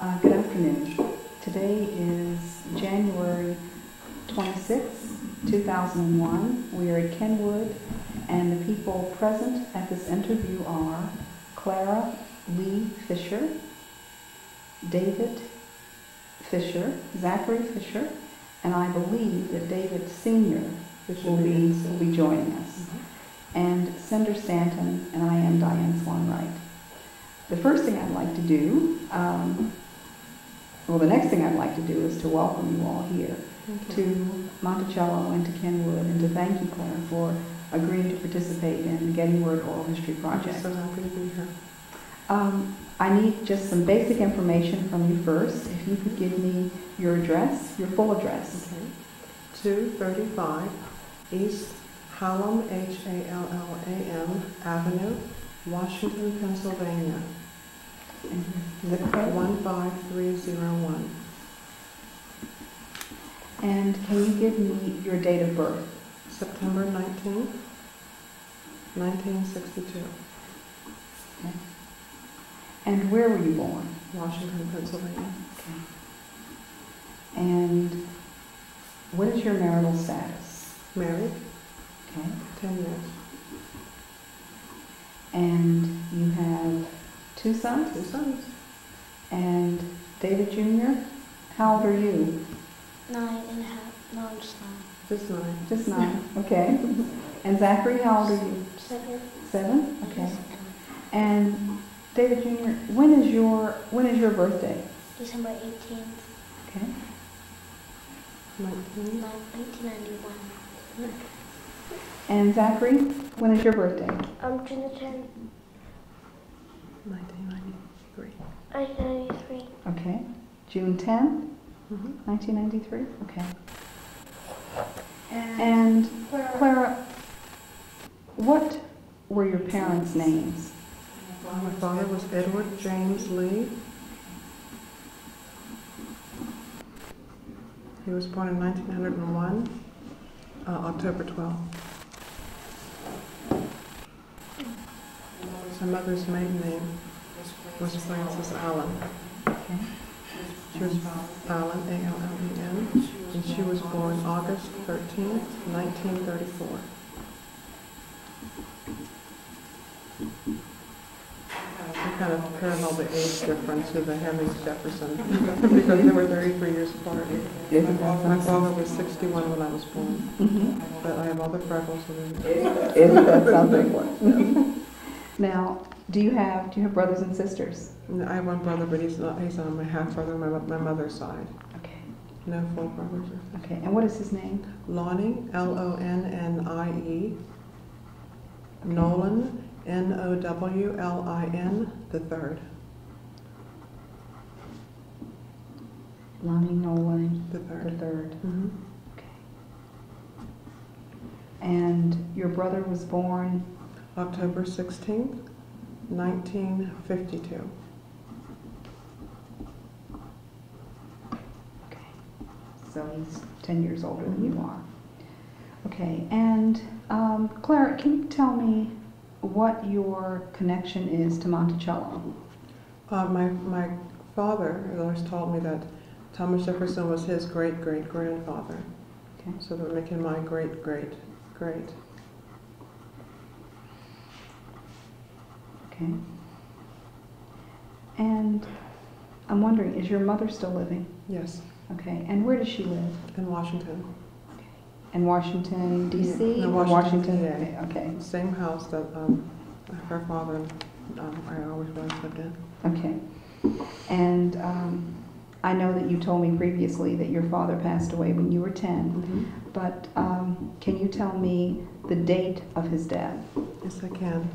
Good afternoon. Today is January 26, 2001. We are at Kenwood, and the people present at this interview are Clara Lee Fisher, David Fisher, Zachary Fisher, and I believe that David Sr. will be joining us, and Senator Stanton, and I am Diane Swan Wright. The first thing I'd like to do, the next thing I'd like to do is to welcome you all here to Monticello and to Kenwood, and to thank you, Clara, for agreeing to participate in the Getting Word Oral History Project. I'm so happy to be here. I need just some basic information from you first. If you could give me your address, your full address. Okay. 235 East Hallam, Hallam Avenue, Washington, Pennsylvania. Zip code? 15301. And can you give me your date of birth? September 19th, 1962. Okay. And where were you born? Washington, Pennsylvania. Okay. And what is your marital status? Married. Okay. 10 years. And you have two sons? 2 sons. And David Jr., how old are you? 9.5. No, I'm just 9. Just 9. Just 9. Okay. And Zachary, how old are you? 7. 7? Okay. And David Jr., when is your birthday? December 18th, Okay. 19. 1991. And Zachary, when is your birthday? June the 10th, 1993. 1993. Okay. June 10th, Mm-hmm. 1993? Okay. And Clara, what were your parents' names? My father was Edward James Lee. He was born in 1901, October 12th. My mother's maiden name was Frances Allen. Okay. She was Allen, A-L-L-E-N, and she was born August 13th, 1934. We kind of parallel the age difference to the Henry Jefferson because they were 33 years apart. My father was 61 when I was born, but I have all the freckles. Isn't that something? Now, do you have brothers and sisters? I have one brother, but he's on my half brother on my mother's side. Okay. No full brothers or sisters. Okay. And what is his name? Lonnie, Lonnie, Nolan, Nowlin the third. Lonnie Nolan The third. the third. Mm-hmm. Okay. And your brother was born October 16th, 1952. Okay. So he's 10 years older than you are. Okay. And Clara, can you tell me what your connection is to Monticello? My father has always told me that Thomas Jefferson was his great-great-grandfather. Okay. So that would make him my great-great-great. Okay. And I'm wondering, is your mother still living? Yes, Okay. And where does she live? in Washington. In Washington, D.C.? No, Or Washington, Okay. Okay. Same house that her father and I always lived in. Okay. And I know that you told me previously that your father passed away when you were 10, but can you tell me the date of his death? Yes, I can.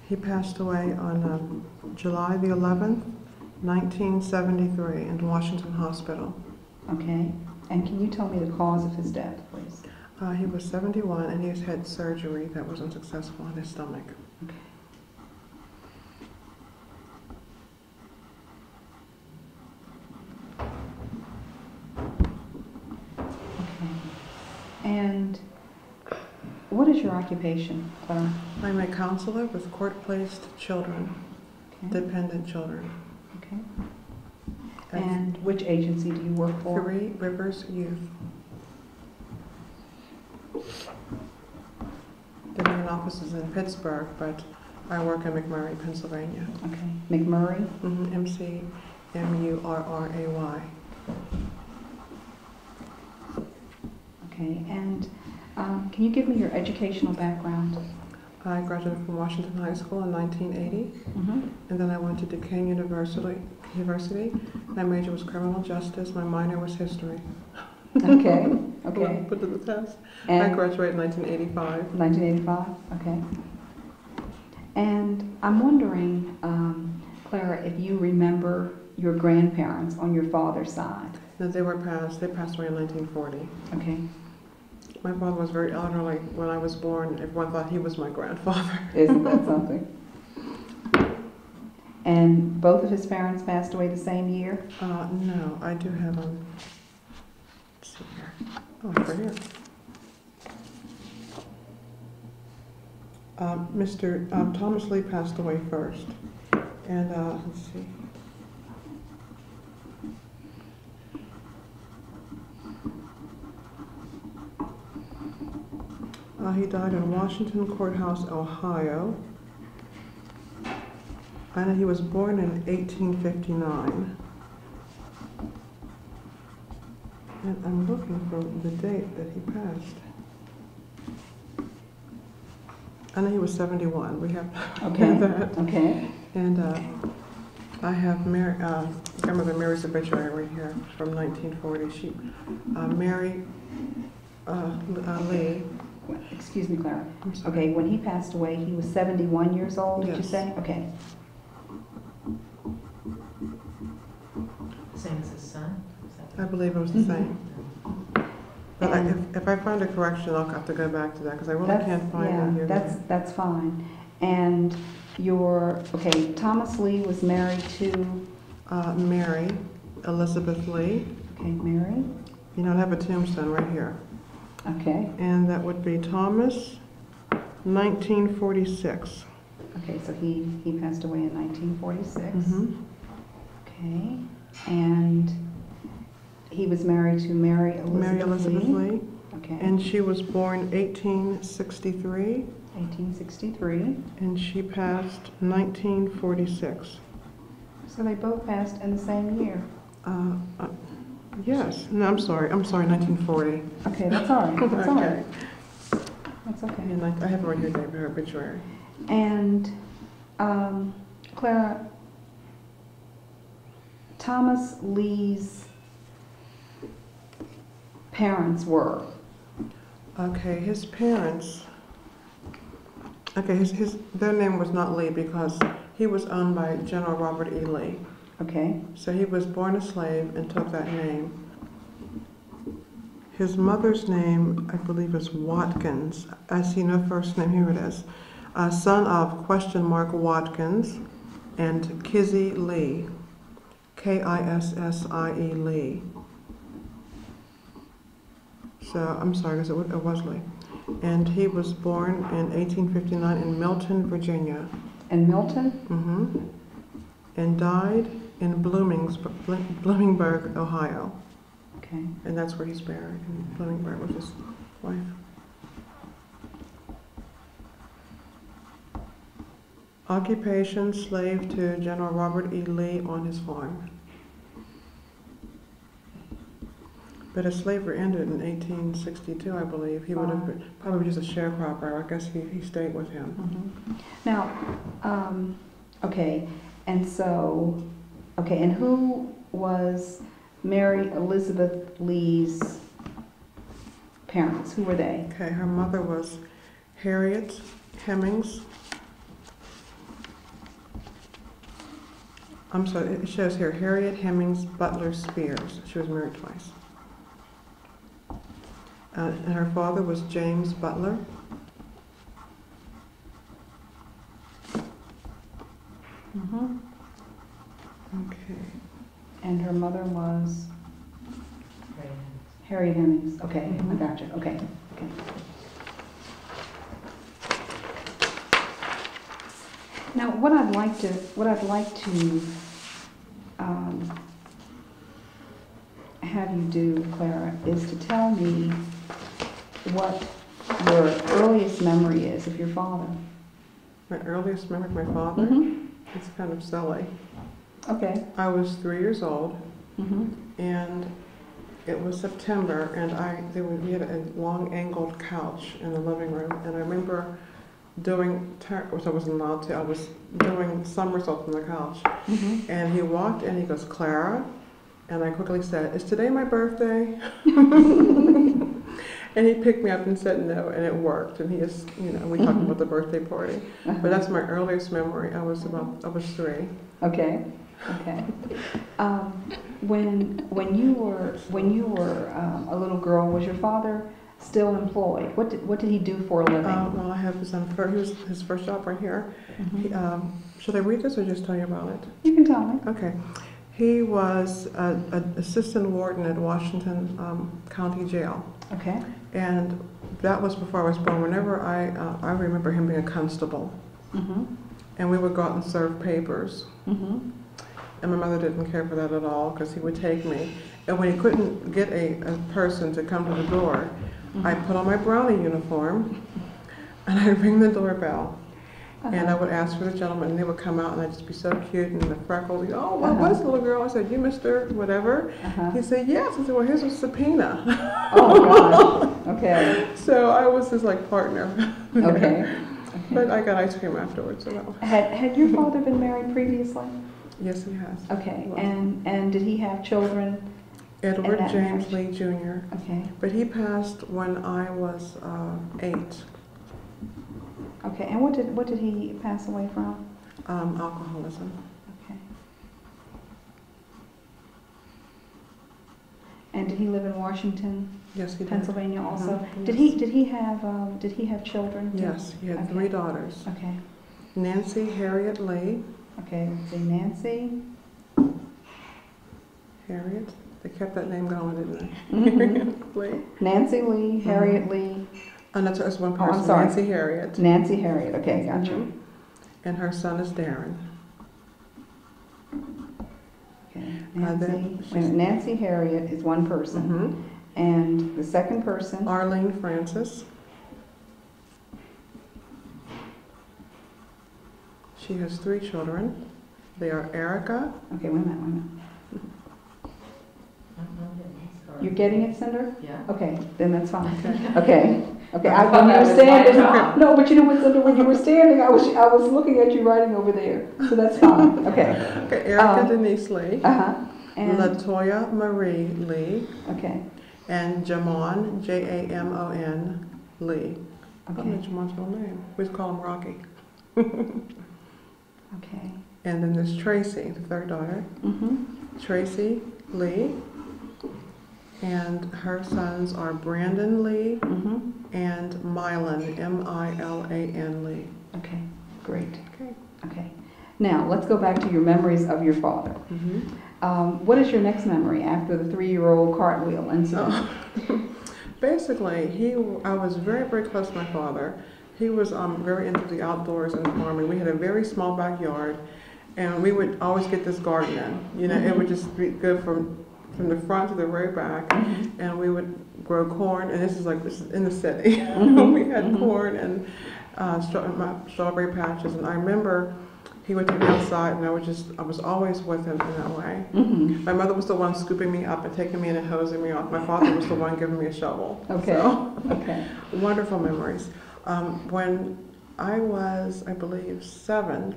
He passed away on July the 11th, 1973 in Washington Hospital. Okay. And can you tell me the cause of his death, please? He was 71 and he has had surgery that was unsuccessful on his stomach. Okay. Okay. And what is your occupation, Clara? I'm a counselor with court-placed children, Okay. dependent children. Okay. And which agency do you work for? Three Rivers Youth. The main office is in Pittsburgh, but I work in McMurray, Pennsylvania. Okay. McMurray? McMurray. Okay. And can you give me your educational background? I graduated from Washington High School in 1980, and then I went to Duquesne University. My major was criminal justice. My minor was history. Okay. Okay. Put to the test. And I graduated in 1985. 1985. Okay. And I'm wondering, Clara, if you remember your grandparents on your father's side. No, they passed away in 1940. Okay. My father was very elderly. When I was born, everyone thought he was my grandfather. Isn't that something? And both of his parents passed away the same year? No, I do have let's see here. Oh, it's right here. Mr. Thomas Lee passed away first. And let's see. He died in Washington Courthouse, Ohio. I know he was born in 1859. And I'm looking for the date that he passed. I know he was 71. We have that. Okay. And I have grandmother Mary's obituary right here from 1940. Mary Lee. Excuse me, Clara. I'm sorry. Okay, when he passed away, he was 71 years old, did you Yes. say? Okay. Same as his son? I believe it was the same. But if I find a correction, I'll have to go back to that because I really can't find it here. That's fine. And Thomas Lee was married to? Mary Elizabeth Lee. Okay, Mary. You know, I have a tombstone right here. Okay. And that would be Thomas, 1946. Okay, so he passed away in 1946. Okay. And he was married to Mary Elizabeth Lee. Okay. And she was born 1863. 1863. And she passed 1946. So they both passed in the same year. Yes. No, I'm sorry, 1940. Okay, that's all right. That's all right. That's okay. And I have it right here, David, her obituary. And Clara, Thomas Lee's parents were? Okay, his parents. Okay, their name was not Lee because he was owned by General Robert E. Lee. Okay. So he was born a slave and took that name. His mother's name, I believe, is Watkins. I see no first name. Here it is. Son of Watkins and Kizzie Lee. Kissie Lee. So, I'm sorry, because it was Lee. And he was born in 1859 in Milton, Virginia. In Milton? And died in Bloomingburg, Ohio. Okay. And that's where he's buried, in Bloomingburg with his wife. Occupation, slave to General Robert E. Lee on his farm. But his slavery ended in 1862, I believe. He would have been probably just a sharecropper. I guess he stayed with him. Now, okay, and so, okay, and who was Mary Elizabeth Lee's parents? Who were they? Okay, her mother was Harriet Hemings. I'm sorry, it shows here Harriet Hemings Butler Spears. She was married twice. And her father was James Butler. Okay. And her mother was? Harriet Hemings. Okay, I gotcha. Okay. Okay. Now, what I'd like to have you do, Clara, is to tell me what your earliest memory is of your father. My earliest memory of my father? Mm-hmm. It's kind of silly. Okay. I was 3 years old, Mm-hmm. and it was September, and we had a long angled couch in the living room, and I remember which I wasn't allowed to, I was doing somersaults on the couch. Mm-hmm. And he walked in, he goes, "Clara," and I quickly said, "Is today my birthday?" And he picked me up and said no, and it worked. And he is, we talked about the birthday party. Uh-huh. But that's my earliest memory. I was 3. Okay. Okay. When you were a little girl, was your father still employed? What did he do for a living? Well, I have his first job right here. Mm-hmm. Should I read this or just tell you about it? You can tell me. Okay. He was an assistant warden at Washington County Jail. Okay. And that was before I was born. Whenever I remember him being a constable. Mm-hmm. And we would go out and serve papers. Mm-hmm. And my mother didn't care for that at all because he would take me. And when he couldn't get a person to come to the door, Mm-hmm. I'd put on my brownie uniform and I'd ring the doorbell. Uh-huh. And I would ask for the gentleman, and they would come out, and I'd just be so cute, and the freckles, "Oh, what was the little girl?" I said, "You Mr. whatever." Uh-huh. He said, "Yes." I said, "Well, here's a subpoena." Oh, God. Okay. So I was his partner. Okay. But I got ice cream afterwards. So that was... Had your father been married previously? Yes, he has. Okay. Well, And did he have children? Edward that James marriage? Lee Jr. Okay. But he passed when I was 8. Okay. And what did he pass away from? Alcoholism. Okay. And did he live in Washington, Yes, he did. Pennsylvania also? Mhm, Did yes. Did he have children? Yes, he had Okay. 3 daughters. Okay. Nancy Harriet Lee. Okay. Let's see. Nancy. Harriet. They kept that name going, didn't they? Mhm. Harriet Lee. Nancy Lee, Harriet Lee, And that's one Oh, I'm person. sorry. Nancy Harriet. Nancy Harriet. Okay, gotcha. Mhm. And her son is Darren. Okay. then Nancy. she's- Wait a minute, Nancy Harriet is one person, Mhm. and the second person. Arlene Francis. She has 3 children. They are Erica. Okay, wait a minute. You're getting it, Cinder? Yeah. Okay, then that's fine. Okay. Okay. I When thought you that were was my standing, job. no, but you know what, Cinder? When you were standing, I was looking at you writing over there, so that's fine. Okay. Okay, Erica Denise Lee. Uh-huh. And Latoya Marie Lee. okay. And Jamon, Jamon Lee. I don't know Okay. Jamon's real name. We just call him Rocky. Okay. And then there's Tracy, the 3rd daughter. Mhm. Tracy Lee. And her sons are Brandon Lee Mhm. and Milan, Milan Lee. Okay. Great. Okay. Okay. Now let's go back to your memories of your father. Mm-hmm. What is your next memory after the 3-year-old cartwheel incident? Basically, I was very, very close to my father. He was very into the outdoors and farming. We had a very small backyard, and we would always get this garden in. It would just go from the front to the very back, Mm-hmm. and we would grow corn. And this is in the city. Mhm. We had Mhm. corn and strawberry patches. And I remember he would take me outside, and I was always with him in that way. Mhm. My mother was the one scooping me up and taking me in and hosing me off. My father was the one giving me a shovel. Okay. So, Okay. wonderful memories. When I was, I believe, 7,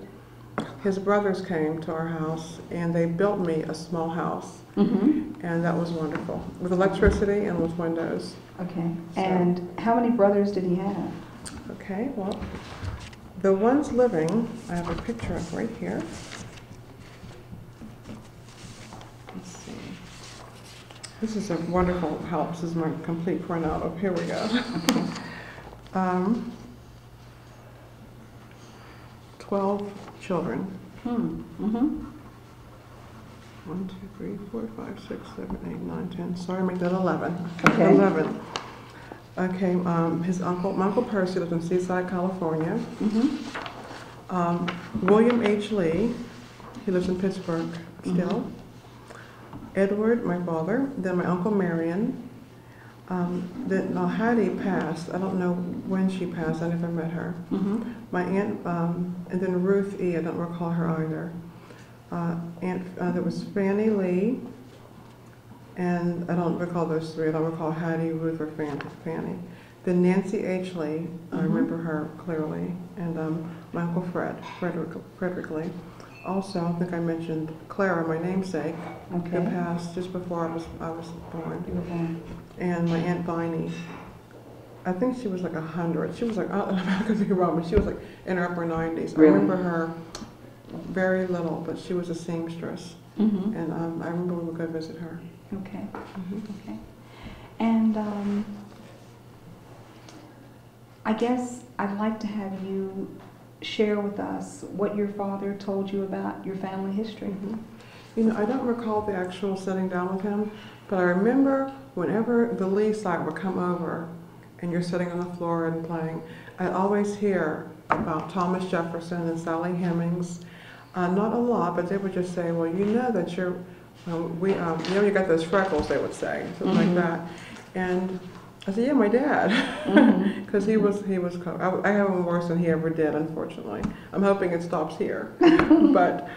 his brothers came to our house, and they built me a small house. Mhm. And that was wonderful, with electricity and with windows. Okay. So- And how many brothers did he have? Okay, well, the ones living, I have a picture of right here. Let's see. This is a wonderful help. This is my complete printout of, here we go. 12 children. Mm-hmm. 1, 2, 3, 4, 5, 6, 7, 8, 9, 10. Sorry, make that 11. Okay. 11. Okay, my Uncle Percy lives in Seaside, California. Mm-hmm. William H. Lee, he lives in Pittsburgh still. Edward, my father, then my Uncle Marion. Then Hattie passed. I don't know when she passed. I never met her. My aunt, and then Ruth E. I don't recall her either. There was Fannie Lee, and I don't recall those three. I don't recall Hattie, Ruth, or Fannie. Then Nancy H. Lee, I remember her clearly, and my Uncle Frederick Lee. Also, I think I mentioned Clara, my namesake, who passed just before I was born. You were born. And my Aunt Viney. I think she was like 100. She was like, I could be wrong, but she was like in her upper 90s. Really? I remember her very little, but she was a seamstress. And I remember we would go visit her. Okay. Okay. And I guess I'd like to have you share with us what your father told you about your family history. You know, I don't recall the actual sitting down with him, but I remember whenever the Lee side would come over and you're sitting on the floor and playing, I'd always hear about Thomas Jefferson and Sally Hemings. Not a lot, but they would just say, well, you know that you're, you know, you got those freckles, they would say, something like that. And I said, yeah, my dad, because he was, I have him worse than he ever did, unfortunately. I'm hoping it stops here. But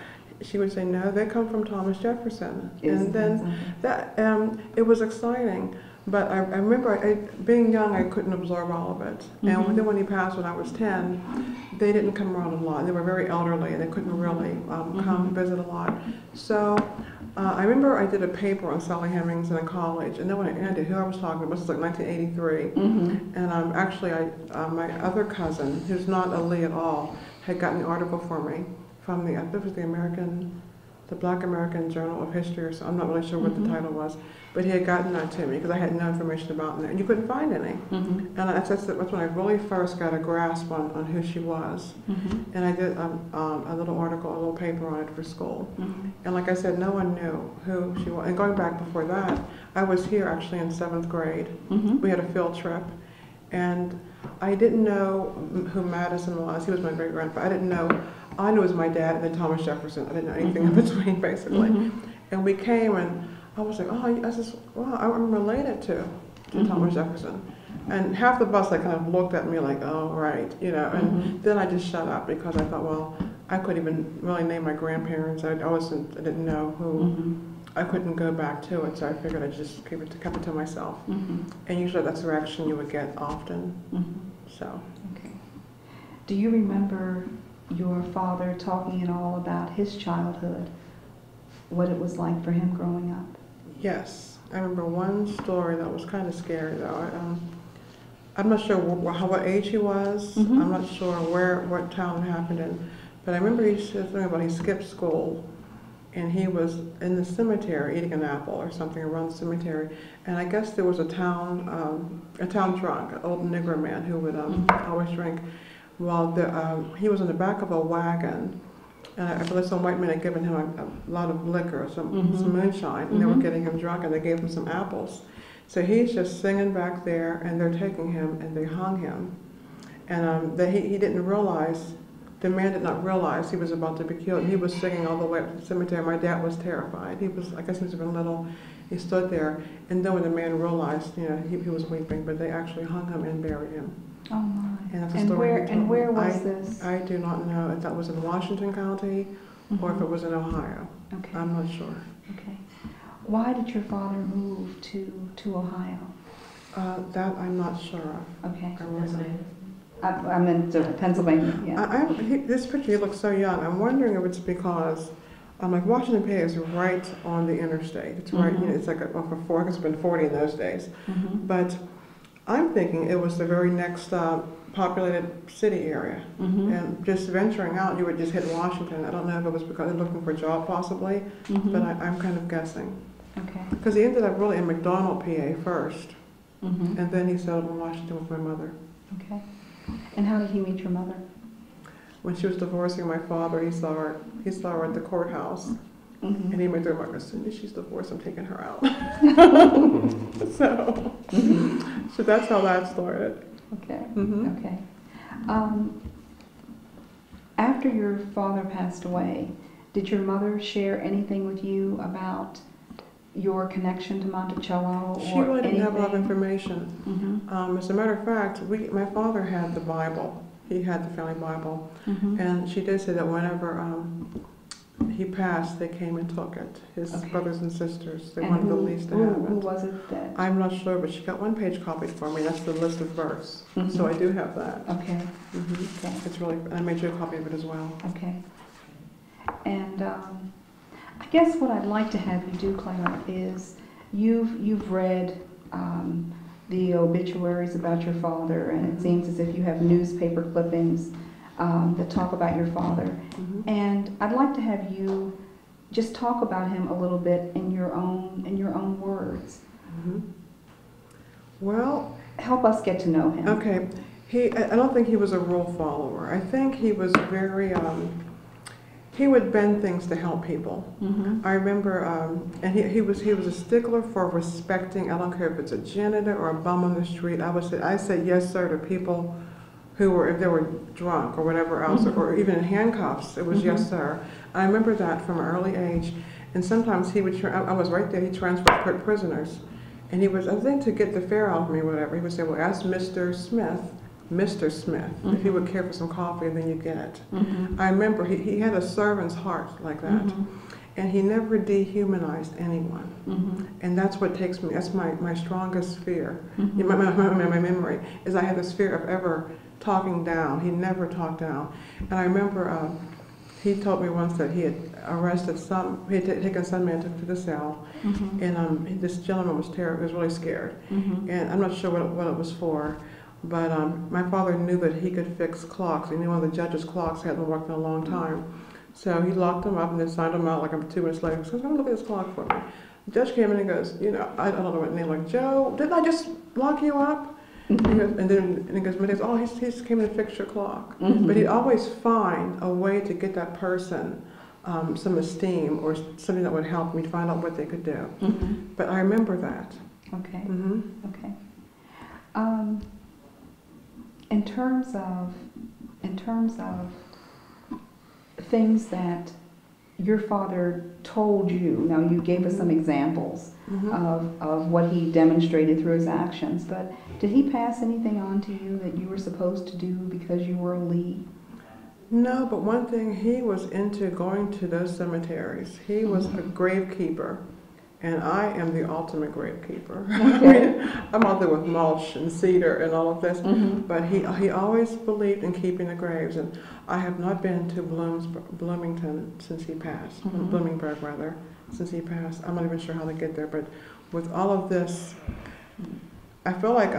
she would say, no, they come from Thomas Jefferson. And then that, it was exciting. But I remember being young, I couldn't absorb all of it. And then when he passed when I was 10, they didn't come around a lot. They were very elderly and they couldn't really come visit a lot. So I remember I did a paper on Sally Hemings in college, and then when I ended, who I was talking about, this was like 1983, and actually my other cousin, who's not a Lee at all, had gotten the article for me from I think it was the Black American Journal of History, or so. I'm not really sure what the title was, but he had gotten that to me because I had no information about it, and you couldn't find any. And that's when I really first got a grasp on who she was. And I did a little article, a little paper on it for school. And like I said, no one knew who she was. And going back before that, I was here actually in 7th grade. We had a field trip, and I didn't know who Madison was. He was my great-grandfather. I didn't know. I knew it was my dad and then Thomas Jefferson. I didn't know anything in between, basically. And we came, and I was like, oh, I just, wow, I'm related to Thomas Jefferson. And half the bus, like, kind of looked at me like, oh, right, you know. And then I just shut up because I thought, well, I couldn't even really name my grandparents. I didn't know who. I couldn't go back to it, so I figured I'd just kept it to myself. And usually that's the reaction you would get often. So. Okay. Do you remember your father talking at all about his childhood, what it was like for him growing up? Yes. I remember one story that was kind of scary, though. I'm not sure what age he was. I'm not sure what town it happened in. But I remember he said something about he skipped school, and he was in the cemetery eating an apple or something around the cemetery. And I guess there was a town drunk, an old Negro man who would always drink. Well, he was in the back of a wagon, and I believe some white men had given him a lot of liquor, some moonshine, and they were getting him drunk, and they gave him some apples. So he's just singing back there, and they're taking him, and they hung him. And he didn't realize, the man did not realize he was about to be killed. He was singing all the way up to the cemetery. My dad was terrified. I guess he was even little. He stood there, and then when the man realized, you know, he was weeping, but they actually hung him and buried him. Oh my! And that's a story. Where was this? I do not know if that was in Washington County or if it was in Ohio. Okay. I'm not sure. Okay. Why did your father move to Ohio? That I'm not sure of. Okay. I'm in Pennsylvania. Yeah. This picture, he looks so young. I'm wondering if it's because like Washington, PA is right on the interstate. It's right. You know, it's like it's been 40 in those days, but. I'm thinking it was the very next populated city area. And just venturing out, you would just hit Washington. I don't know if it was because they're looking for a job possibly, but I'm kind of guessing. Okay. Because he ended up really in McDonald, PA first, and then he settled in Washington with my mother. Okay. And how did he meet your mother? When she was divorcing my father, he saw her at the courthouse. And he made the remark, as soon as she's divorced, I'm taking her out. So that's how that started. Okay. Okay. After your father passed away, did your mother share anything with you about your connection to Monticello? She really didn't have a lot of anything? information. As a matter of fact, my father had the Bible. He had the family Bible. And she did say that whenever he passed, they came and took it. His brothers and sisters. They wanted the least to have it. Who was it that? I'm not sure, but she got one-page copied for me. That's the list of verse. So I do have that. Okay. Okay. It's really. I made you a copy of it as well. Okay. And I guess what I'd like to have you do, Clara, is you've read the obituaries about your father, and it seems as if you have newspaper clippings that talk about your father. And I'd like to have you just talk about him a little bit in your own words. Well, help us get to know him. Okay. I don't think he was a rule follower. I think he was very, he would bend things to help people. I remember, and he was a stickler for respecting, I don't care if it's a janitor or a bum on the street, I said yes sir to people who were, if they were drunk or whatever else, or even in handcuffs, it was yes sir. I remember that from an early age, and sometimes he would, I was right there, he transferred prisoners, and he was, I think to get the fare out of me, whatever, he would say, well, ask Mr. Smith, if he would care for some coffee, and then you get it. I remember he had a servant's heart like that, and he never dehumanized anyone. And that's what takes me, that's my strongest fear. My memory is I had this fear of ever talking down. He never talked down. And I remember he told me once that he had arrested he had taken some man to the cell, and this gentleman was terrible, was really scared. And I'm not sure what it was for, but my father knew that he could fix clocks. He knew one of the judge's clocks hadn't worked in a long time. So he locked him up and then signed him out like 2 minutes later. He says, come look at this clock for me. The judge came in and goes, you know, I don't know what name, like, Joe, didn't I just lock you up? He goes, and he goes, oh, he came in to fix your clock. But he'd always find a way to get that person some esteem or something that would help me find out what they could do. But I remember that. Okay. Okay. In terms of things that your father told you, now you gave us some examples of what he demonstrated through his actions, but did he pass anything on to you that you were supposed to do because you were a Lee? No, but one thing, he was into going to those cemeteries. He was a gravekeeper. And I am the ultimate gravekeeper. Okay. I'm out there with mulch and cedar and all of this, but he always believed in keeping the graves. And I have not been to Bloomington since he passed, Bloomingburg rather, since he passed. I'm not even sure how to get there, but with all of this, I feel like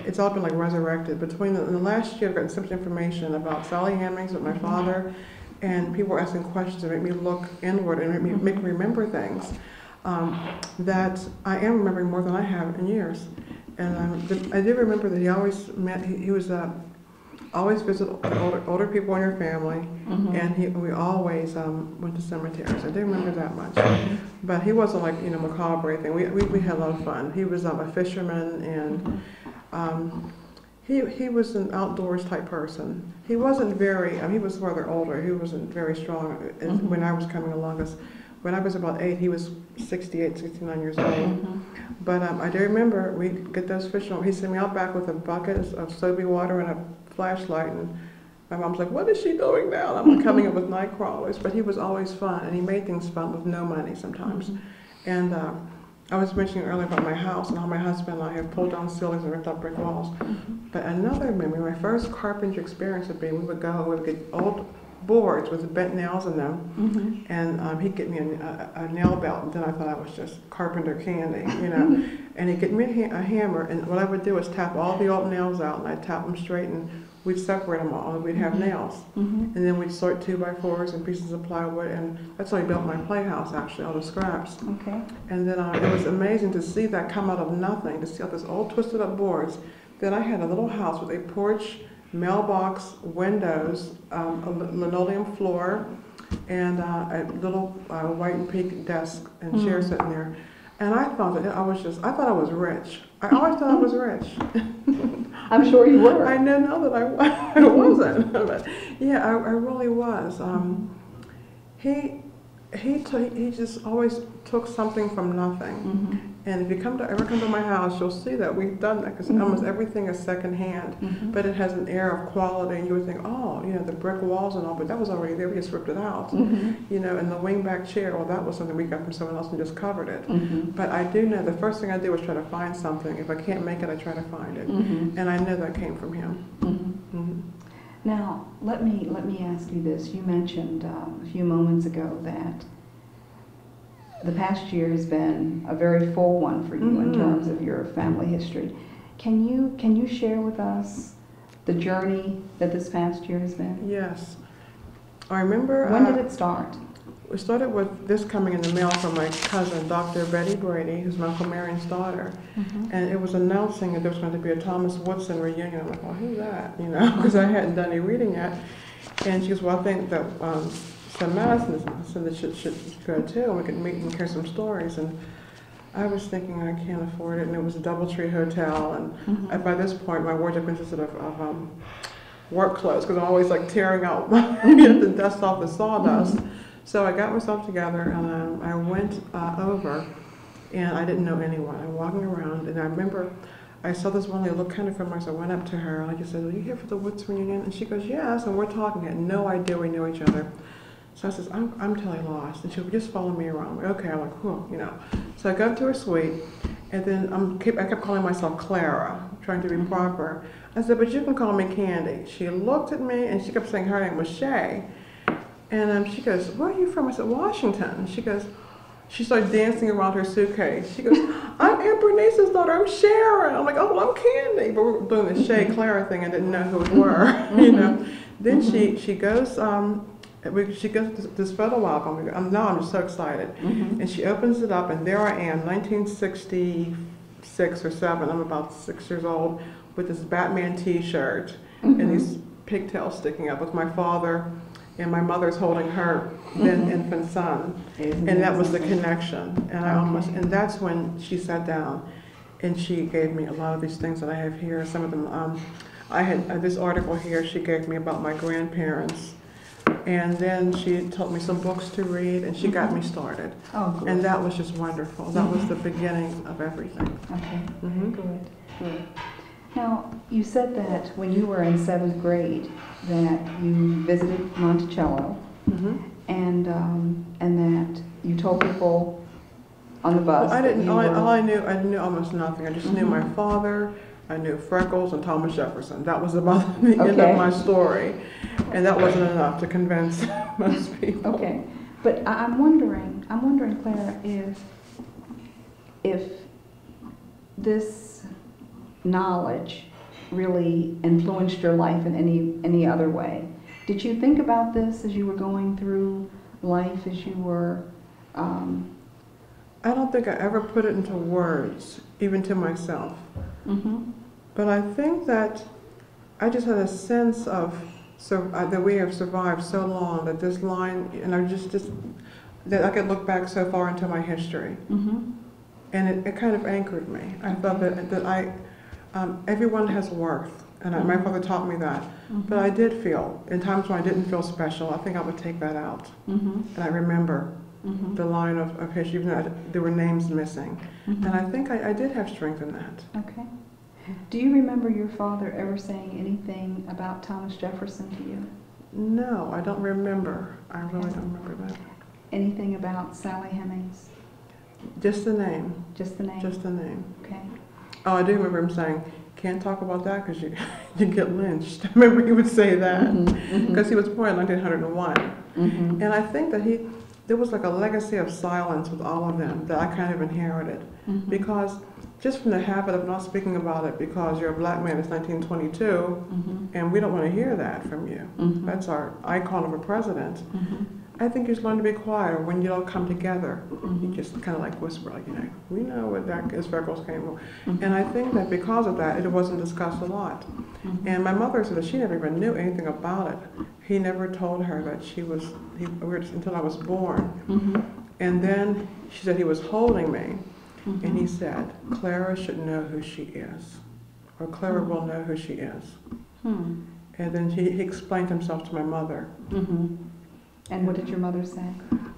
it's all been like resurrected. Between the last year, I've gotten so much information about Sally Hemings with my father, and people were asking questions that make me look inward and make me remember things. That I am remembering more than I have in years. And I did remember that he always he was always visit older people in your family, and we always went to cemeteries. I did remember that much. But he wasn't like, you know, macabre or anything. We had a lot of fun. He was a fisherman, and he was an outdoors type person. He wasn't very, he was rather older. He wasn't very strong when I was coming along. When I was about 8, he was 68, 69 years old. But I do remember we'd get those fish. He'd send me out back with a bucket of soapy water and a flashlight, and my mom's like, what is she doing now? And I'm coming up with night crawlers. But he was always fun, and he made things fun with no money sometimes. And I was mentioning earlier about my house and how my husband and I have pulled down ceilings and ripped up brick walls. But another memory, my first carpentry experience would be we would get old boards with bent nails in them, and he'd get me a nail belt, and then I thought I was just carpenter candy, you know. And he'd get me a hammer, and what I would do is tap all the old nails out, and I'd tap them straight, and we'd separate them all, and we'd have nails. And then we'd sort 2x4s and pieces of plywood, and that's how I built my playhouse, actually, all the scraps. And then it was amazing to see that come out of nothing, to see all those old twisted up boards. Then I had a little house with a porch, mailbox, windows, a linoleum floor, and a little white and pink desk and chair sitting there. And I thought that I thought I was rich. I always thought I was rich. I'm sure you were. I know that I wasn't, but yeah, I really was. he just always took something from nothing. Mm-hmm. And if you ever come to my house, you'll see that we've done that, because almost everything is secondhand, but it has an air of quality, and you would think, oh, the brick walls and all, but that was already there, we just ripped it out. And the wingback chair, well, that was something we got from someone else and just covered it. But I do know the first thing I do was try to find something. If I can't make it, I try to find it. And I know that came from him. Now, let me ask you this. You mentioned a few moments ago that the past year has been a very full one for you in terms of your family history. Can you share with us the journey that this past year has been? Yes. I remember... When did it start? We started with this coming in the mail from my cousin, Dr. Betty Brady, who's my Uncle Marion's daughter. And it was announcing that there was going to be a Thomas Woodson reunion. I'm like, well, who's that? Because I hadn't done any reading yet. And she goes, well, I think that Sam Madison should go too, and we could meet and hear some stories. And I was thinking, I can't afford it, and it was a DoubleTree hotel, and by this point my wardrobe consisted of work clothes, because I'm always like tearing out the dust off the sawdust. So I got myself together, and I went over, and I didn't know anyone. I'm walking around, and I remember I saw this one lady look kind of familiar, so I went up to her, and I just said, are you here for the Woods reunion? And she goes, yes, and we're talking. I had no idea we knew each other. So I says, I'm totally lost. And she would just follow me around. I'm like, okay, I'm like, cool, So I go up to her suite, and then I kept calling myself Clara, trying to be proper. I said, but you can call me Candy. She looked at me, and she kept saying her name was Shay. And she goes, where are you from? I said, Washington. And she started dancing around her suitcase. She goes, I'm Aunt Bernice's daughter, I'm Sharon. I'm like, oh, well, I'm Candy. But we're doing the Shay Clara thing. I didn't know who we were, Then she goes, she goes to this photo album. I'm just so excited. And she opens it up, and there I am, 1966 or 7. I'm about 6 years old, with this Batman T-shirt and these pigtails sticking up, with my father and my mother's holding her then infant son. And that was the connection. And and that's when she sat down and she gave me a lot of these things that I have here. Some of them, I had this article here she gave me about my grandparents. And then she told me some books to read, and she got me started. Oh, good. And that was just wonderful. That was the beginning of everything. Okay, good. Now, you said that when you were in 7th grade that you visited Monticello, and that you told people on the bus. Well, I didn't. I knew almost nothing. I just knew my father. I knew Freckles and Thomas Jefferson. That was about the end of my story, and that wasn't enough to convince most people. Okay, but I'm wondering, Clara, if this knowledge really influenced your life in any other way. Did you think about this as you were going through life, as you were? I don't think I ever put it into words, even to myself. But I think that I just had a sense of that we have survived so long, that this line, and I just that I could look back so far into my history, and it kind of anchored me. I thought that everyone has worth, and my father taught me that. But I did feel, in times when I didn't feel special, I think I would take that out, and I remember the line of history, even though there were names missing. And I think I did have strength in that. Okay. Do you remember your father ever saying anything about Thomas Jefferson to you? No, I don't remember. I really don't remember that. Anything about Sally Hemings? Just the name. Just the name? Just the name. Okay. Oh, I do remember him saying, can't talk about that because you get lynched. I remember he would say that, because he was born in 1901. And I think that there was like a legacy of silence with all of them that I kind of inherited, because just from the habit of not speaking about it because you're a black man, it's 1922, and we don't want to hear that from you. That's our icon of a president. I think you just learn to be quiet, or when you don't come together, you just kind of like whisper, like, we know what that is, Freckles came from. And I think that because of that, it wasn't discussed a lot. And my mother said that she never even knew anything about it. He never told her that until I was born. And then she said he was holding me, and he said, Clara should know who she is, or Clara will know who she is. And then he explained himself to my mother. And what did your mother say?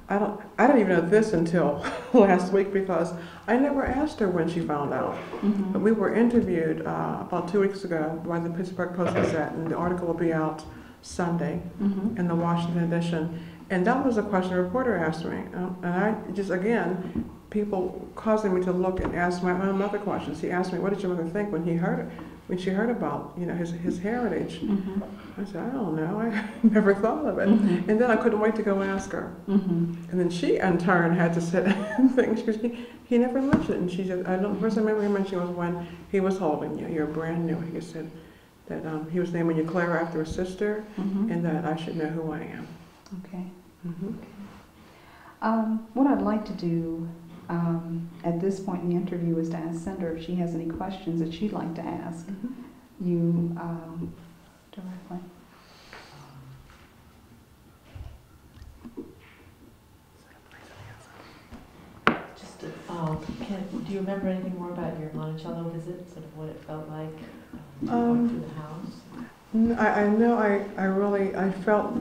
I didn't even know this until last week because I never asked her when she found out. But we were interviewed about 2 weeks ago by the Pittsburgh Post-Gazette, and the article will be out Sunday in the Washington edition. And that was a question a reporter asked me. And I just, again, people causing me to look and ask my mother questions. He asked me, what did your mother think when she heard about, you know, his heritage? I said, I don't know. I never thought of it. And then I couldn't wait to go ask her. And then she, in turn, had to sit and think. Because he never mentioned it. And she said, the first time I remember him mentioning was when he was holding you. You're brand new. He said that he was naming you Clara after a sister, and that I should know who I am. Okay. What I'd like to do at this point in the interview is to ask Cinder if she has any questions that she'd like to ask you directly. Just, do you remember anything more about your Monticello visit, sort of what it felt like going through the house? I know I felt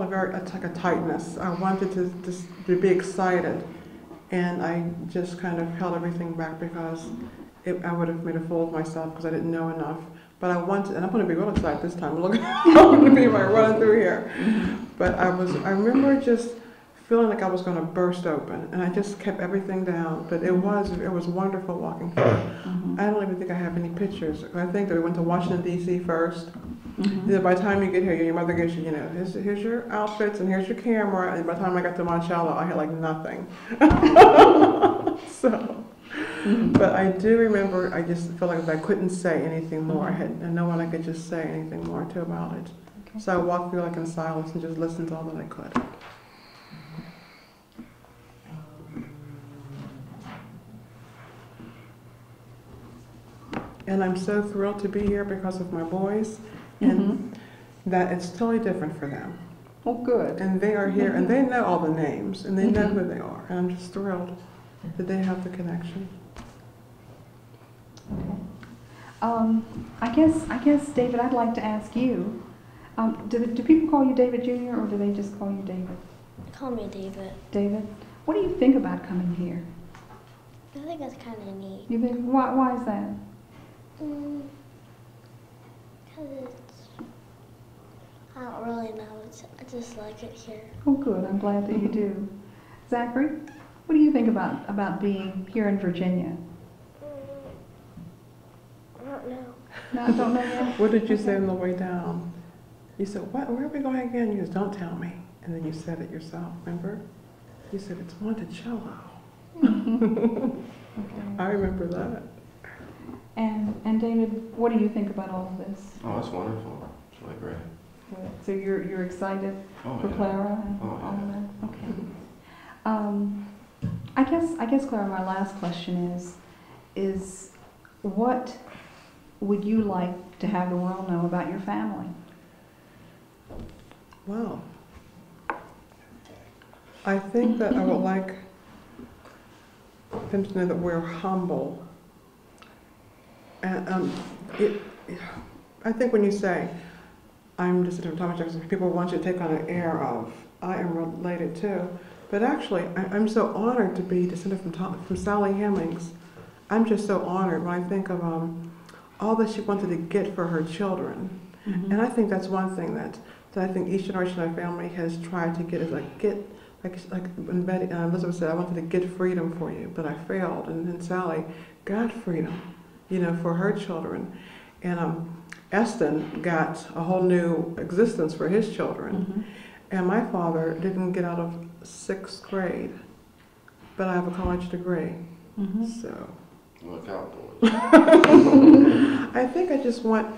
like a tightness. I wanted to be excited, and I just kind of held everything back because I would have made a fool of myself because I didn't know enough. But I wanted, and I'm going to be real excited this time. Look, I'm going to be like running through here. But I remember just feeling like I was going to burst open, and I just kept everything down. But it was wonderful walking through. I don't even think I have any pictures. I think that we went to Washington D.C. first. Then by the time you get here, your mother gives you, you know, here's your outfits and here's your camera. And by the time I got to Monticello, I had like nothing. So, but I do remember, I just felt like I couldn't say anything more. I had no one I could just say anything more to about it. Okay. So I walked through like in silence and just listened to all that I could. And I'm so thrilled to be here because of my boys, and that it's totally different for them. Oh, good. And they are here, and they know all the names, and they know who they are. And I'm just thrilled that they have the connection. Okay. I guess, David, I'd like to ask you, do people call you David Jr., or do they just call you David? Call me David. David? What do you think about coming here? I think it's kind of neat. You think, why is that? Because I don't really know. I just like it here. Oh, good. I'm glad that you do. Zachary, what do you think about being here in Virginia? I don't know. No, I don't know yet. What did you say on the way down? You said, "What? Where are we going again?" You said, "Don't tell me." And then you said it yourself. Remember? You said, "It's Monticello." Okay. I remember that. And David, what do you think about all of this? Oh, it's wonderful. It's really great. Good. So you're excited for Clara and all of that? Okay. I guess Clara, my last question is what would you like to have the world know about your family? Well, I think that I would like them to know that we're humble. And I think when you say, I'm descendant of Thomas Jefferson, people want you to take on an air of, I am related too. But actually, I'm so honored to be descended from Sally Hemings. I'm just so honored when I think of all that she wanted to get for her children. And I think that's one thing that I think each generation of our family has tried to get, is like when Betty Elizabeth said, I wanted to get freedom for you, but I failed. And then Sally got freedom, you know, for her children. And Eston got a whole new existence for his children. And my father didn't get out of 6th grade, but I have a college degree. So Look out, boys. I think I just want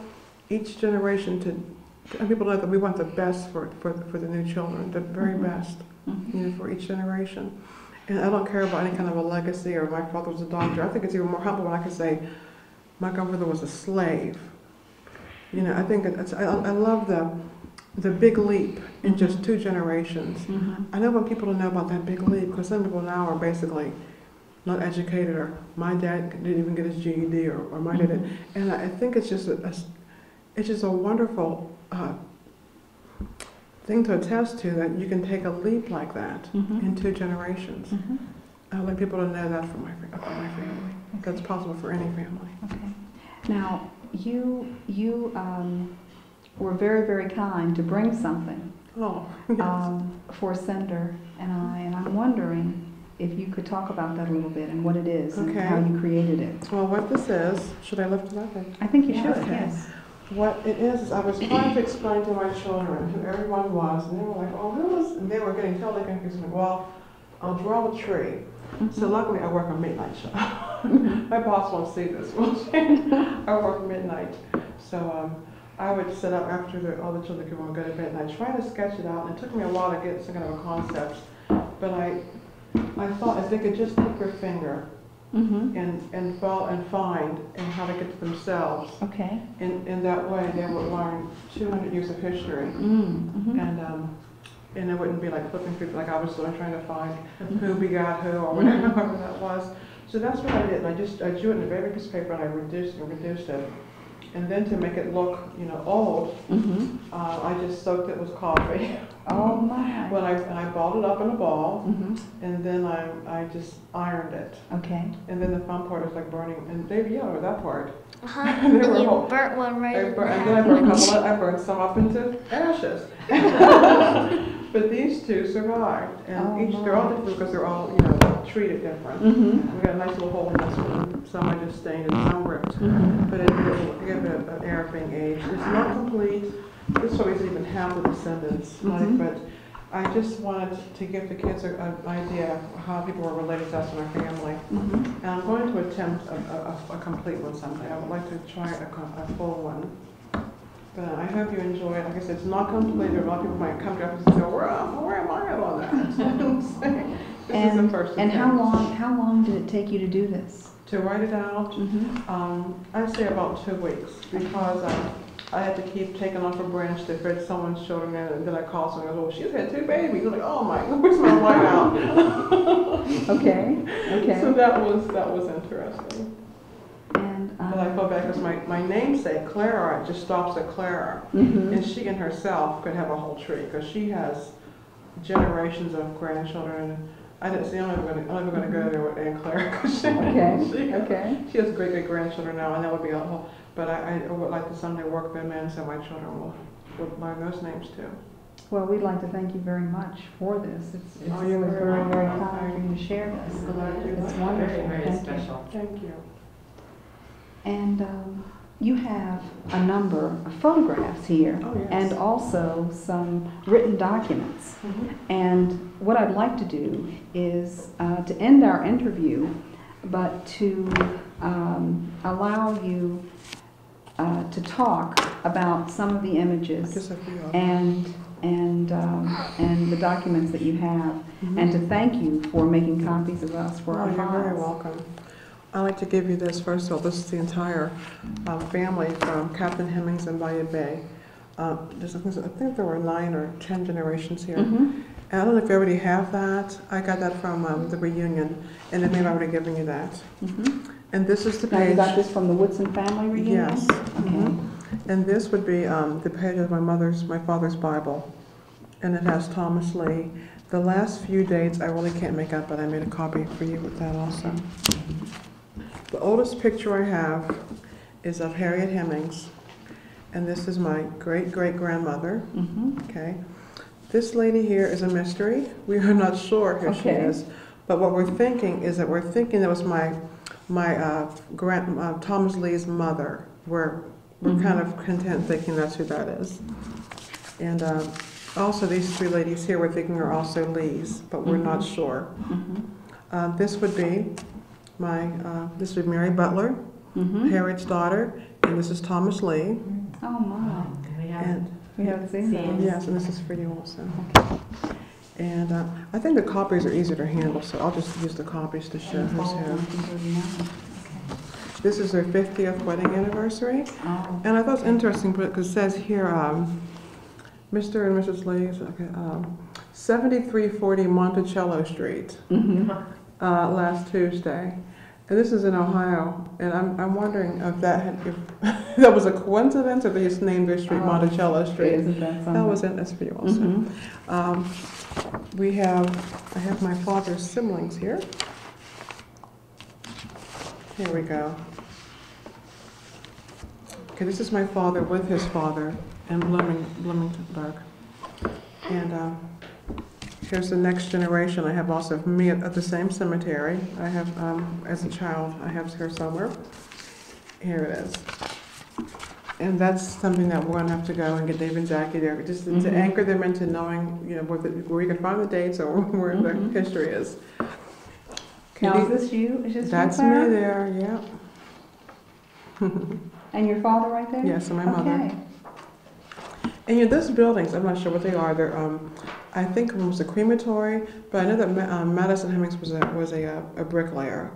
each generation and people know that we want the best for the new children, the very best, you know, for each generation. And I don't care about any kind of a legacy or my father was a doctor. I think it's even more humble when I can say my grandmother was a slave. You know, I think I love the big leap in just 2 generations. I know when people don't know about that big leap, because some people now are basically not educated, or my dad didn't even get his GED, or mine didn't. And I think it's just a wonderful thing to attest to, that you can take a leap like that Mhm. in 2 generations. Mhm. I want people to know that from my family. That's possible for any family. Okay. Now, you were very, very kind to bring something Oh, yes. for Cinder and I'm wondering if you could talk about that a little bit and what it is and Okay. how you created it. Well, what this is, should I lift it up? I think you should, Okay. yes. What it is I was trying to explain to my children who everyone was, and they were like, oh, who is, and they were getting totally confused. Like, well, I'll draw a tree. So luckily I work a midnight show. My boss won't see this, will she? I work midnight. So I would sit up after all the children could go to bed, and I try to sketch it out, and it took me a while to get some kind of a concept. But I thought if they could just take their finger and find and how to get to themselves. Okay. In that way, they would learn 200 years of history, and it wouldn't be like flipping through, like I was sort of trying to find who begot who or whatever that was. So that's what I did. I drew it in a very piece of paper, and I reduced it. And then to make it look, old, I just soaked it with coffee. Oh my. When I balled it up in a ball, and then I just ironed it. Okay. And then the fun part was like burning, and they yelled at that part. And They were you whole. burnt one right in And half. then I burned some up into ashes. But these 2 survived, and they're all different because they're all, treated different. We got a nice little hole in this one. Some I just stained and some ripped. But it gave it an air of being aged. It's not complete. This one isn't even half the descendants, but I just wanted to give the kids an idea of how people were related to us and our family. And I'm going to attempt a complete one someday. I would like to try a full one. But I hope you enjoy it. Like I said, it's not complete. A lot of people might come to us and say, where am I at on that? This is the first And attempt. how long did it take you to do this? To write it out, I'd say about 2 weeks, because I had to keep taking off a branch to feed someone's children, and then I called someone and goes, oh, she's had 2 babies. I'm like, oh my, where's my white out? Okay. So that was interesting. And But I feel bad because my namesake, Clara, just stops at Clara. And she and herself could have a whole tree, because she has generations of grandchildren. I didn't see, I'm never going to go there with Aunt Clara, because she has great-great-grandchildren now, and that would be a whole, but I would like to someday work them in so my children will learn those names too. well, we'd like to thank you very much for this. It's Oh, really you're very, very very welcome. kind of you to share this. It's Very, wonderful. Very Thank you. special. Thank you. And you have a number of photographs here, Oh, yes. and also some written documents. And what I'd like to do is to end our interview, but to allow you to talk about some of the images Just a few of them. and the documents that you have, and to thank you for making copies of us for our You're very files. welcome. I'd like to give you this. First of all, this is the entire family from Captain Hemmings and Bayou Bay. I think there were 9 or 10 generations here. And I don't know if you already have that. I got that from the reunion, and they may have already given you that. And this is the Now, you page. got this from the Woodson family reunion? Yes. Okay. And this would be the page of my father's Bible, and it has Thomas Lee. The last few dates I really can't make out, but I made a copy for you with that also. The oldest picture I have is of Harriet Hemmings, and this is my great-great-grandmother. Okay. This lady here is a mystery. We are not sure who she is, but what we're thinking is that that was my Thomas Lee's mother. We're kind of content thinking that's who that is. And also these 3 ladies here we're thinking are also Lees, but we're not sure. This would be Mary Butler, Harriet's daughter, and this is Thomas Lee. Oh my. We haven't seen those. Yes, and this is for you also. And I think the copies are easier to handle, so I'll just use the copies to show who's who. This is their 50th wedding anniversary. Oh. And I thought it was interesting because it says here, Mr. and Mrs. Lee's, 7340 Monticello Street, last Tuesday. And this is in Ohio, and I'm wondering if if that was a coincidence or they just named their street Monticello Street. Isn't that something? That was in this for you also. Mhm. I have my father's siblings here. Here we go. Okay, this is my father with his father in Bloomingtonburg. And here's the next generation. I have also me at the same cemetery. I have, as a child, I have here somewhere. Here it is. And that's something that we're going to have to go and get Dave and Jackie there, just to anchor them into knowing, you know, where you can find the dates or where the history is. Now, is this you? Is this That's you, Clara? me there, yeah. And your father right there? Yes, and my mother. Okay. And you know, those buildings, I'm not sure what they are. They're, I think it was a crematory, but I know that Madison Hemmings was a bricklayer.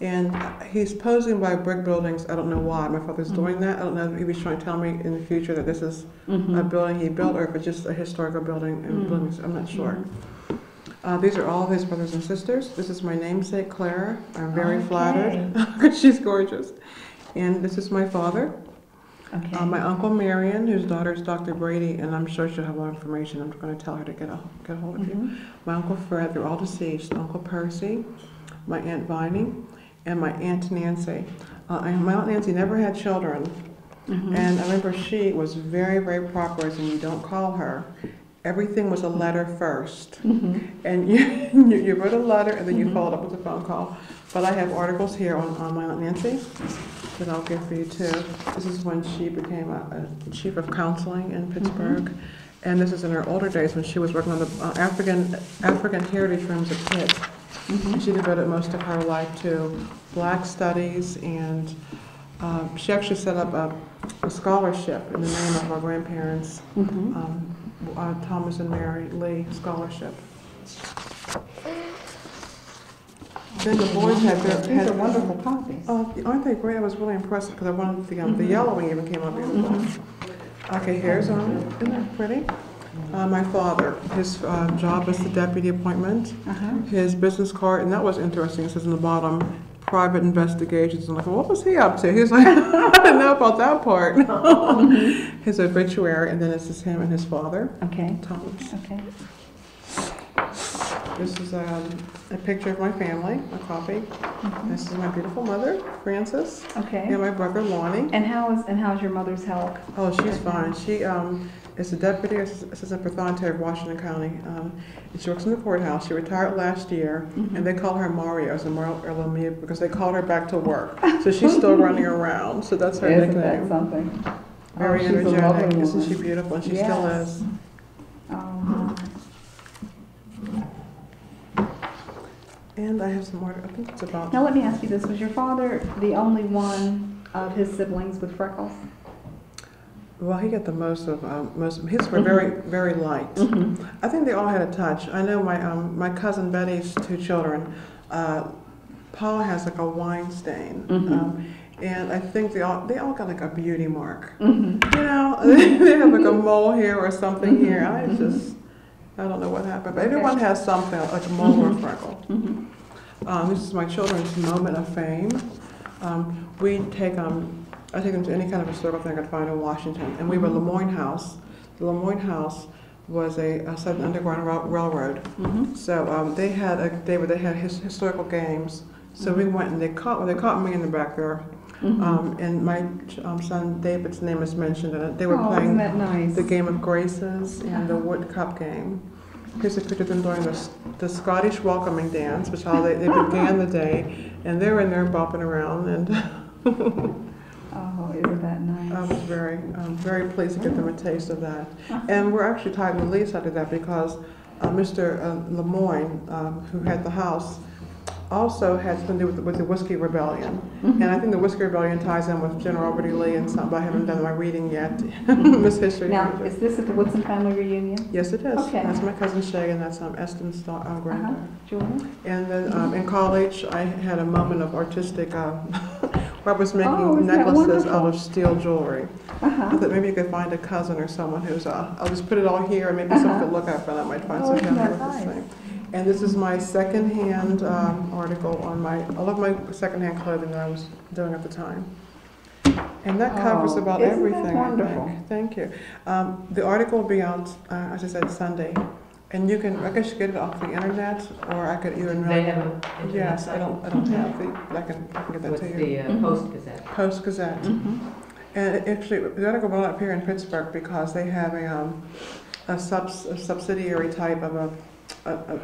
And he's posing by brick buildings. I don't know why my father's doing that. I don't know if he was trying to tell me in the future that this is a building he built or if it's just a historical building in Bloomington. I'm not sure. These are all of his brothers and sisters. This is my namesake, Clara. I'm very flattered because she's gorgeous. And this is my father. Okay. My Uncle Marion, whose daughter is Dr. Brady, and I'm sure she'll have a lot of information. I'm going to tell her to get a hold of you. My Uncle Fred, they're all deceased. Uncle Percy, my Aunt Viney, and my Aunt Nancy. And my Aunt Nancy never had children. And I remember she was very, very proper, as in you don't call her. Everything was a letter first. And you wrote a letter and then you followed up with a phone call. But I have articles here on my Aunt Nancy that I'll give for you too. This is when she became a chief of counseling in Pittsburgh. And this is in her older days when she was working on the African heritage rooms at Pitt. And she devoted most of her life to Black studies, and she actually set up a scholarship in the name of our grandparents, Thomas and Mary Lee Scholarship. Then the boys had These are wonderful copies. Oh, aren't they great? I was really impressed because I wanted the yellowing even came up beautiful. Okay, here's isn't that pretty? My father, his job was the deputy appointment. His business card, and that was interesting. It says in the bottom, private investigations. I'm like, well, what was he up to? He's like, I didn't know about that part. His obituary, and then this is him and his father. Okay. Thomas. Okay. This is a picture of my family, a copy. This is my beautiful mother, Frances. Okay. And my brother, Lonnie. And how's your mother's health? Oh, she's fine. She is the deputy assistant pathonetary of Washington County. And she works in the courthouse. She retired last year, and they call her Mario as a Mario Erlomia because they called her back to work. So she's still running around. So that's her Isn't nickname. that something? Very she's a lovely energetic. woman. Isn't she beautiful? And she still is. And I have some more. I think it's about. Now let me ask you this: was your father the only one of his siblings with freckles? Well, he got the most of his were very, very light. I think they all had a touch. I know my cousin Betty's two children. Paul has like a wine stain, and I think they all got like a beauty mark. You know, they have like a mole here or something here. I don't know what happened, but everyone has something like a mole or a freckle. This is my children's moment of fame. I take them to any kind of historical thing I could find in Washington, and we were Lemoyne House. The Lemoyne House was a Southern Underground Railroad. So they had historical games. So we went and they caught me in the back there. And my son David's name is mentioned in it. They were playing the Game of Graces and the Wood Cup game. Here's a picture of them doing the Scottish welcoming dance, which is how they began the day. And they're in there bumping around. And oh, isn't that nice? I was very pleased to give them a taste of that. And we're actually tied in the lease after that because Mr. Lemoyne, who had the house, also had something to do with the Whiskey Rebellion. And I think the Whiskey Rebellion ties in with General Robert E. Lee and something, but I haven't done my reading yet. Miss History. Now, is this at the Woodson family reunion? Yes, it is. Okay. That's my cousin Shay, and that's Eston's granddaughter. Julia? And then in college, I had a moment of artistic, where I was making isn't that necklaces out wonderful? of steel jewelry. I thought maybe you could find a cousin or someone who's, I'll just put it all here, and maybe someone could look up and I might find some isn't family that with this nice? thing. And this is my secondhand article on all of my secondhand clothing that I was doing at the time. And that covers Oh, about isn't that everything, I wonderful? think. Thank you. The article will be out, as I said, Sunday. And you can, I guess you get it off the internet, or I could even. They have an internet Yes, site? I don't have the, but I can get that What's to you. the Post-Gazette? Post-Gazette. Mhm. And actually, the article went up here in Pittsburgh because they have a subsidiary type of a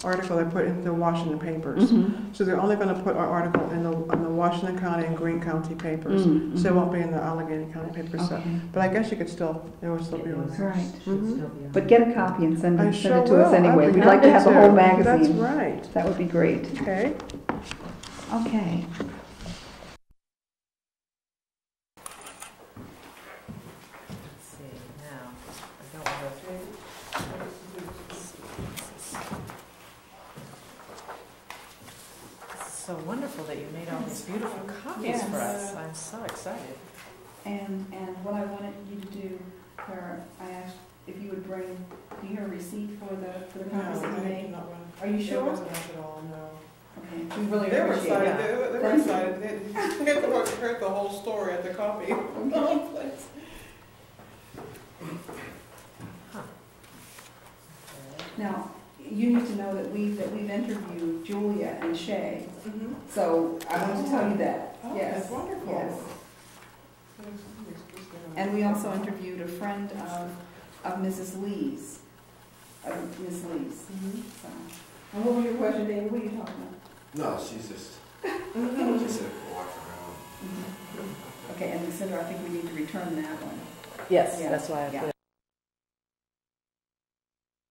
article they put in the Washington papers. Mhm. So they're only going to put our article in the Washington County and Greene County papers. Mhm. So it won't be in the Allegheny County papers. So. Okay. But I guess you could still, it will still be on there. Right. Should Mhm. still be on. But get a copy and send I it sure to us will. anyway. I'd be We'd like to happy have the whole That's magazine. right. That would be great. Okay. Okay. Let's see, now, I don't want to go through. This is so wonderful that you made all these beautiful copies for us. I'm so excited. And what I wanted you to do, Clara, I asked if you would bring, do you have a receipt for the copies that you made? Are you sure? It wasn't at all, no. Okay, we really They were appreciate excited. it. They were Thank you. excited. They heard the whole story at the copy. Now, you need to know that we've interviewed Julia and Shay, so I want to tell you that. Oh, Yes. that's wonderful. Yes. And we also interviewed a friend of Mrs. Lee's, Miss Lee's. So. And what was your question, David? What are you talking about? No, she's just, she said walk around. Okay, and Lucinda, I think we need to return that one. Yes, Yeah. that's why I Yeah. put